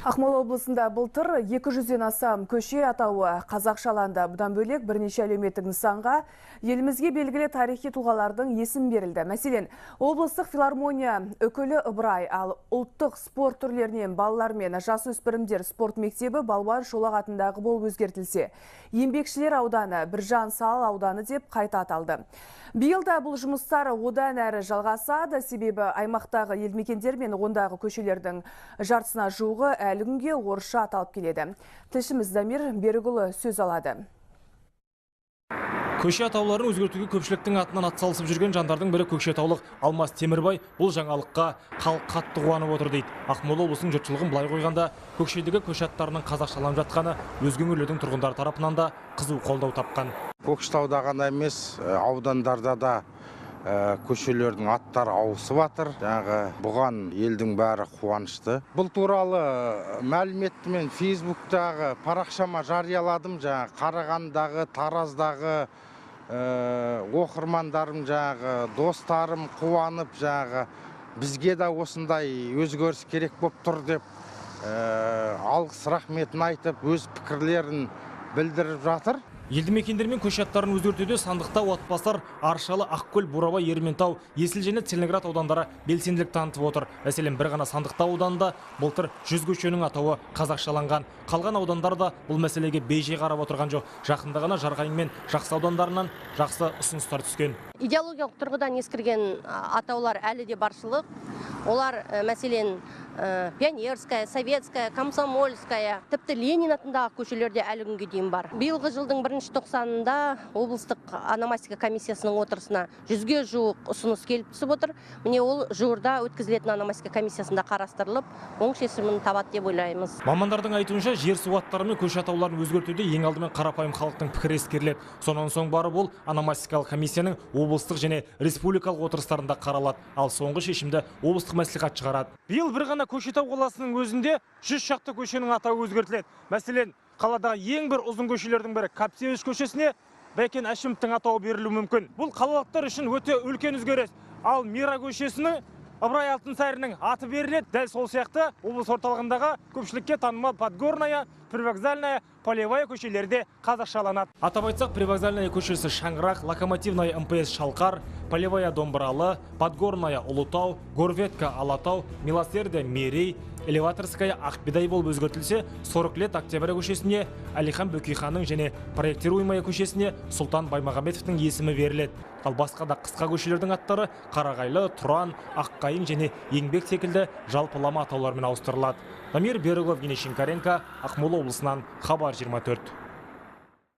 Ақмола облысында былтыр 200-ден астам көше атауы қазақшаланды. Бұдан бөлек бірнеше әлеуметтік нысанға елімізге белгілі тарихи тұлғалардың есім берілді. Мәселен, облыстық филармония Өкілі Ыбырай, ал ұлттық спорт түрлерінен балалар мен жасөспірімдер спорт мектебі Балуан Шолақ атындағы болып өзгертілсе, Еңбекшілер ауданы Біржан Сал ауданы деп қайта аталды. Биылда бұл жұмыстар одан әрі жалғасады, себебі аймақтағы елдімекендер мен ондағы көшелердің жартысына жуығы әлі күнге орысша аталып келеді. Тілшіміз Дамир Берікұлы сөз алады. Көше атауларын өзгертуге көпшіліктің атынан атсалысып жүрген жандардың бірі көкшетаулық Алмас Темірбай бұл жаңалыққа халық қатты қуанып отыр дейді. Ақмола облысының жұртшылығын былай қойғанда, көкшедегі көше аттарының қазақшаланып жатқаны өзге өңірлердің тұрғындары тарапынан да қызу қолдау тапқан. Көкшетауда ғана емес, аудандарда да көшелердің аттары ауысып жатыр. Бұған елдің бәрі қуанышты. Бұл туралы мәліметті мен Фейсбуктағы парақшама жарияладым. Қарағандағы, Тараздағы оқырмандарым, достарым қуанып, бізге де осындай өзгеріс керек болып тұр деп алғыс рахметін айтып, өз пікірлерін білдіріп жатыр. Елді мекендер мен көше аттарын өзгертуде Сандықтау, Атбасар, Аршалы, Ақкөл, Бурабай, Ерейментау, Есіл және Целиноград аудандары белсенділік танытып отыр. Мәселен, бір ғана Сандықтау ауданында былтыр 100 көшенің атауы қазақшаланған. Қалған аудандарда бұл мәселеге бейжай қарап отырған жоқ. Жақында ғана Жарқайың мен Жақсы аудандарынан жақсы ұсыныстар түскен. Идеологиялық тұрғыдан ескірген атаулар әлі де баршылық. Олар мәселен Пионерская, Советская, Комсомольская, тіпті Ленин атындағы көшелерде әлі күнге дейін бар. Биылғы жылдың 1-тоқсанында облыстық ономастика комиссиясының отырысына 100-ге жуық ұсыныс келіп түсіп отыр. Міне ол жуырда өткізілетін ономастика комиссиясында қарастырылып, оң шешімін табады деп ойлаймыз. Мамандардың айтуынша, жер су аттары мен көше атауларын өзгертуде ең алдымен қарапайым халықтың пікірі ескеріледі. Сонан соң барып ол ономастикалық комиссияның облыстық және республикалық отырыстарында қаралады, ал соңғы шешімді облыстық мәслихат шығарады. Биыл бір ғана Көкшетау қаласының өзінде 100 шақты көшенің атауы өзгертіледі. Мәселен, қаладағы ең бір ұзын көшелердің бірі Капсевич көшесіне Бәйкен Әшімовтың атауы берілуі мүмкін. Бұл қалалықтар үшін өте үлкен өзгеріс. Ал Мира көшесінің Ыбырай Алтынсариннің аты беріледі. Дәл сол сияқты облыс орталығындағы көпшілікке танымал Подгорная, Привокзальная, Полевая көшелерде қазақшаланады. Атап айтсақ, Привокзальная көшесі Шаңырақ, Локомотивная МПС Шалқар, Полевая Домбыралы, Подгорная Ұлытау, Горветка Алатау, Милосердие Мерей, Элеваторская Ақбидай болып өзгертілсе, 40 лет Октября көшесіне Әлихан Бөкейханның және Проектируемая көшесіне Сұлтан Баймағамбетовтің есімі беріледі. Ал басқа да қысқа көшелердің аттары Қарағайлы, Тұран, Аққайың және Еңбек секілді жалпылама атаулармен ауыстырылады. Дамир Берікұлы, Евгений Шинкаренко, Ақмола облысынан, Хабар 24.